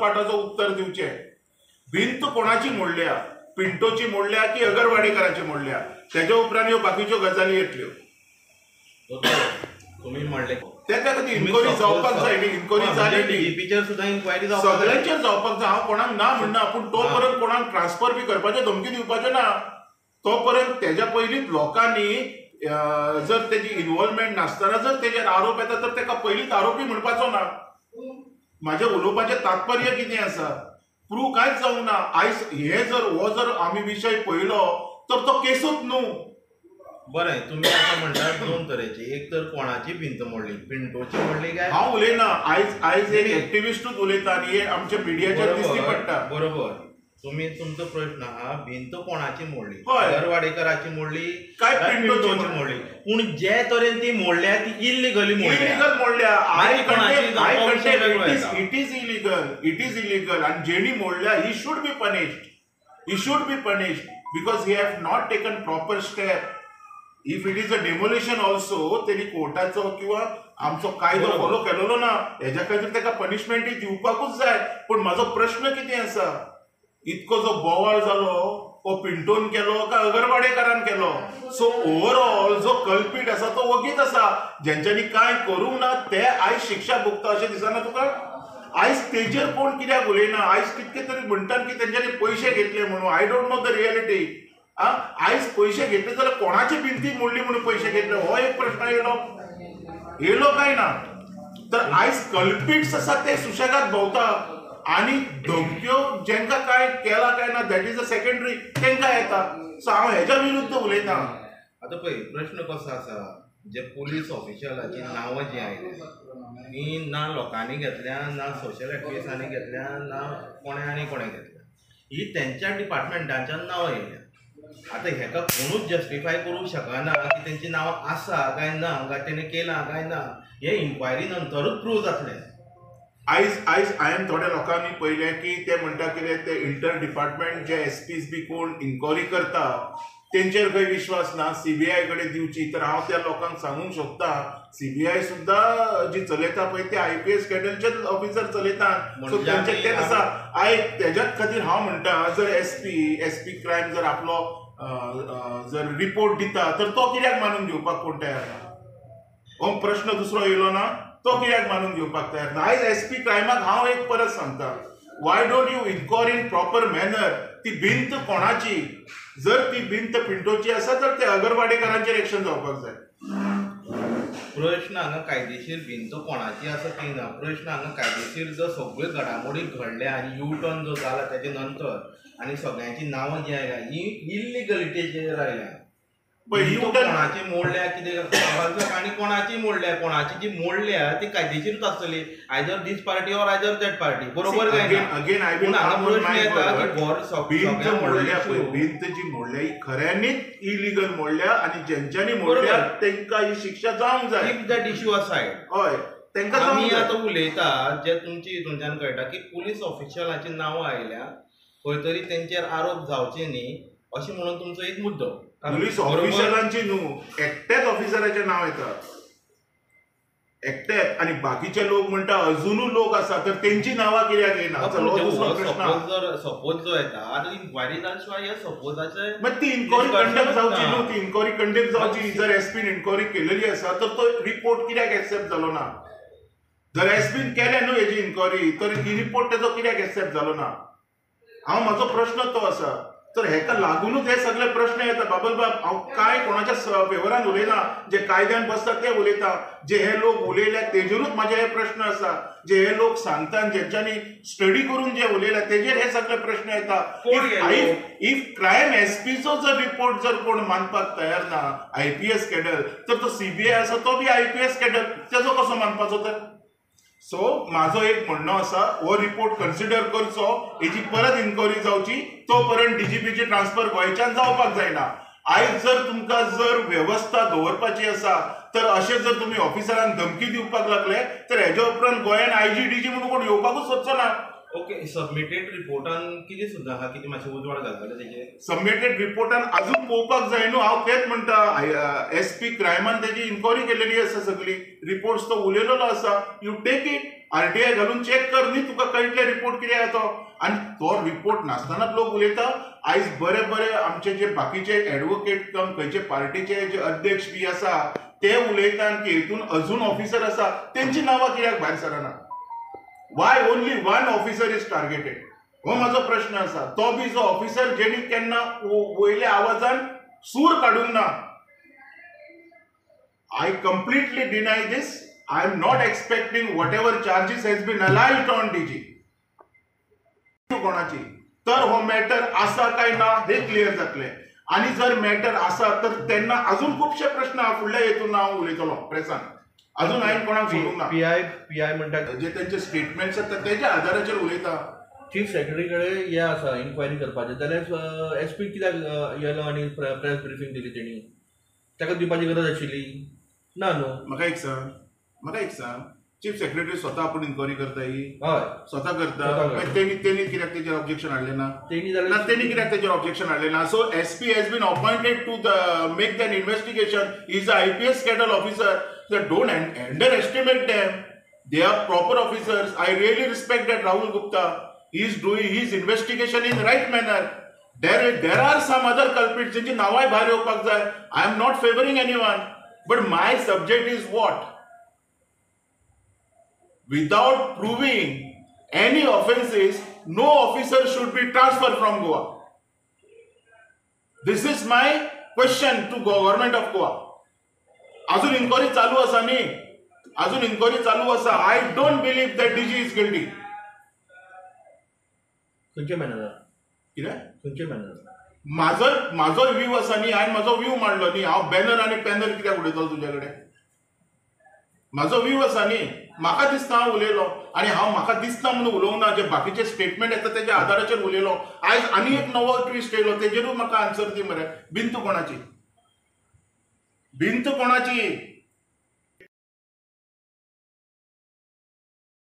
पाठाचं उत्तर दिवचें. भिंत कोणाची मोडल्या, पिंटोची मोडल्या की अगरवाडेकरांची मोडल्या, तेज्या उपरांत ह्यो बाकीच्यो गजाली येतल्यो. तुम्ही म्हणले त्याच्या खातीर इन्क्वायरी जावपाक जाय न्ही. इन्क्वायरी जाली डीजीपीचेर सुद्दां इन्क्वायरी जावपाक सगळ्यांचेर जावपाक जाय. हांव कोणाक ना म्हणना, पूण तो पर्यंत कोणाक ट्रान्सफर बी करपाचे धमकी दिवपाचे ना. तो पर्यंत तेज्या पयलींच लोकांनी जर तेजी इन्वॉल्वमेंट नासतना जर तेजेर आरोप येता तर तेका पयलींच आरोपी म्हणपाचो ना. म्हाजें उलोवपाचें तात्पर्य कितें आसा, प्रूव कांयच जावंक ना. आयज हो जर आमी विशय पळयलो तर तो केसूच न्हू. बरें, तुम्ही आतां म्हणटात दोन तरेची, एक तर कोणाची भिंत मोडली, पिंटोची मोडली काय? हांव उलयना, आयज एक एक्टिविस्टूच उलयता आनी हे आमच्या मिडियाचेर दिश्टी पडटा. बरोबर, तुम्ही तुमचो प्रश्न आहा भिंत कोणाची मोडली, हय, अगरवाडेकराची मोडली काय पिंटोची मोडली. पूण जे तरेन ती मोडल्या ती इल्लिगली मोडल्या. कोणाची इट इज इलिगल आनी जेणी मोडल्या he should be punished because he have not taken proper step. If it is a demolition also तेणी कोर्टाचो किंवा आमचो कायदो फॉलो केलेलो ना, हेज्या खातीर ताका पनिशमेंट दिवपाकूच जाय. पूण म्हाजो प्रश्न कितें आसा, इतको जो बोवाळ जालो हो पिंटोन केलो काय अगरवाडेकरान केलो? सो ओवरऑल जो कल्पीट आसा तो वगीत आसा. ज्यांच्यांनी कांय करूंक ना ते आयज शिक्षा भोगता अशें दिसना तुका? आयज तेजेर कोण कित्याक उलयना? आयज कितके तरी म्हणटात की तेंच्यांनी पयशे घेतले म्हणून. I don't know the reality. आयज पयशे घेतले जाल्यार कोणाची भिंती मोडली म्हणून पयशे घेतले हो एक प्रश्न येलो काय ना. तर आयज कल्पिट्स आसा ते सुशेगाद भोंवता आनी धमक्यो जेंका काय केला काय ना दॅट इज अ सेकंडरी तेंकां येता. सो हांव हेज्या विरुद्ध उलयता. आतां पळय प्रश्न कसो आसा, जे पुलीस ऑफिशलाची नांवां जी आयल्या ही ना लोकांनी घेतल्या, ना सोशल एक्टिविस्टांनी घेतल्या, ना कोणें घेतल्या, ही तेंच्या डिपार्टमेंटाच्यान नांवां येयल्या. आतां हेका कोणूच जस्टिफाय करूंक शकना की तेंची नांवां आसा काय ना, काय तेणें केलां काय ना. हे इन्क्वायरी नंतरूच प्रूव जातलें. आयज हांवें थोड्या लोकांनी पळयलें की ते म्हणटा कितें ते इंटर डिपार्टमेंट जे एसपीज बी कोण इन्क्वायरी करता तेंचेर खंय विश्वास ना, सीबीआय कडेन दिवची. तर हांव त्या लोकांक सांगूंक सोदता सीबीआय सुद्दां जी चलयता पळय ते IPS कॅडरचे ऑफिसर चलयतात. सो तेंचे तेच आसा. तेज्याच खातीर हांव म्हणटा जर एसपी क्रायम जर आपलो जर रिपोर्ट दिता तर तो कित्याक मानून घेवपाक कोण तयार ना? हो प्रश्न दुसरो येयलो ना, तो कित्याक मानून घेवपाक तयार ना? आयज एसपी क्रायमाक हांव एक परत सांगता, why don't you inquire in proper manner? ती भिंत कोणाची? जर ती भिंत पिंटोची आसा तर ते अगरवाडेकरांचेर एक्शन जावपाक जाय. प्रश्न हांगा कायदेशीर भिंत कोणाची आसा ती ना. प्रश्न हांगा कायदेशीर जो सगळ्यो घडामोडी घडल्या आनी यू टर्न जो जाला तेजे नंतर आनी सगळ्यांची नांवां जी आयल्या ही इल्लिगलिटीचेर आयल्या. कोणाची मोडल्या कितें आनी कोणाची मोडल्या, कोणाची जी मोडल्या ती कायदेशीरूच आसतली. Either this party or either that party. बरोबर काय ना? अगेन हांगा प्रश्न येता की भिंत जी मोडल्या ही खऱ्यांनीच इलिगल मोडल्या आनी ज्यांच्यांनी मोडल्या तेंकां ही शिक्षा जावंक जाय. Keep that issue aside. हय, तेंकां आमी आतां उलयता जे तुमची हितूंतल्यान कळटा की पुलीस ऑफिशलांची नांवां आयल्या, खंय तरी तेंचेर आरोप जावचे न्ही अशें म्हणून तुमचो एक मुद्दो. पुलीस ऑफिशलांची न्हू, एकट्याच ऑफिसराचें नांव येता, एकट्याच. आनी बाकीचे लोक म्हणटा अजुनूय लोक आसा तर तेंची नांवां कित्याक येना? सपोज जो येता आतां इन्क्वायरी जाल्या शिवाय हे सपोजाचे मागीर ती इन्क्वायरी कंडक्ट जावची न्हू. ती इन्क्वायरी कंडक्ट जावची. जर एसपीन इन्क्वायरी केलेली आसा तर तो रिपोर्ट कित्याक एक्सेप्ट जालो ना? जर एसपीन केले न्हू हेजी इन्क्वायरी तर ही रिपोर्ट तेजो कित्याक एक्सेप्ट जालो ना? म्हाजो प्रश्न तो आसा. तर हेका लागूनच हे सगळे प्रश्न येता. बाबा हांव कांय कोणाच्या फेवरान उलयना, जे कायद्यान बसता ते उलयता. जे हे लोक उलयल्या तेजेरूच म्हाजे हे प्रश्न आसा. जे हे लोक सांगता ज्यांच्यांनी स्टडी करून जे उलयल्या तेजेर हे सगळे प्रश्न येता. इफ क्रायम एसपीचो जर रिपोर्ट जर कोण मानपाक तयार ना IPS कॅडर, तर तो CBI आसा तो बी IPS कॅडर, तेजो कसो मानपाचो तर? सो म्हाजो एक म्हणणो आसा, हो रिपोर्ट कन्सिडर करचो, हेची परत इन्क्वायरी जावची. तो पर्यंत DGPची ट्रान्सफर गोंयच्यान जावपाक जायना. आयज जर तुमकां जर वेवस्था दवरपाची आसा तर अशें जर तुमी ऑफिसरांक धमकी दिवपाक लागले तर हेज्या उपरांत गोंयान IG DG म्हणून कोण येवपाकूच सोदचो ना. ओके, सबमिटेड रिपोर्टान कितें सुद्दां आहा, कितें मातशें उजवाड घालतले तेजेर? सबमिटेड रिपोर्टान अजून पळोवपाक जाय न्हू. हांव तेच म्हणटा, एसपी क्रायमान तेजी इन्क्वायरी केलेली आसा, सगळी रिपोर्ट्स तो उलयलेलो आसा. यू टेक इट RTI घालून चेक कर न्ही तुका कळटले रिपोर्ट कितें आहा तो. आनी तो रिपोर्ट नासतनाच लोक उलयता आयज बरे बरे आमचे जे बाकीचे एडवोकेट कम खंयचे पार्टीचे जे अध्यक्ष बी आसा ते उलयतात की हितून अजून ऑफिसर आसा तेंची नांवां कित्याक भायर Sarna. Y only one officer is targeted हो माझो प्रश्न आसा. तो बी जो ऑफिसर जेणी केन्ना वयल्या आवाजान सूर काडूंक ना. I completely deny this. I am not expecting whatever charges has been alleged on DG कोणाची तर हो मॅटर आसा काय ना हे क्लियर जातले. आणि जर मॅटर आसा तर तेन्ना अजून खुबशे प्रश्न आहा फुडल्या हेतून हांव उलयतलो प्रेसान. अजून हांवें कोणाक सोडूंक ना. पीआय म्हणटात जे त्यांचे स्टेटमेंट्स आसता तेच्या आधाराचेर उलयता. चीफ सेक्रेटरी कडेन हे आसा इन्क्वायरी करपाचें जाल्यार एसपी कित्याक येयलो आनी प्रेस ब्रिफींग दिली तेणी. ताका दिवपाची गरज आशिल्ली ना न्हू. म्हाका एक सांग चीफ सेक्रेटरी स्वता आपूण इन्क्वायरी करता ही हय स्वता करता स्वता करता. मागीर तेणी कित्याक तेजेर ऑब्जेक्शन हाडलें ना. तेणी ना जाल्यार तेणी कित्याक तेजेर ऑब्जेक्शन हाडलें ना. So SP has been appointed to make than investigation. Is a IPS cadre officer. So don't underestimate them. They are proper officers. I really respect that Rahul Gupta. He is doing his investigation in right manner. There are some other culprits ज्यांची नावाय भायर येवपाक जाय. I am not favoring anyone. But my subject is what? Without proving any offences, no officer should be transferred from Goa. This is my question to government of Goa. अजून inquiry चालू आसा न्ही. अजून inquiry चालू आसा. I don't believe that DG is guilty. खंयच्या मॅनरान कितें खंयच्या मॅनरान म्हाजो व्ह्यू आसा न्ही. हांवें म्हाजो व्ह्यू मांडलो न्ही. हांव बॅनर आनी पॅनर कित्याक उडयतलो तुज्या कडेन. म्हाजो व्ह्यू आसा न्ही. म्हाका दिसता हांव उलयलो आनी हांव म्हाका दिसता म्हणून उलोवंक ना. जे बाकीचे स्टेटमेंट येता तेच्या आधाराचेर उलयलो. आयज आनी एक नवो ट्विस्ट येयलो तेजेरूय म्हाका आन्सर दी मरे. भिंत कोणाची.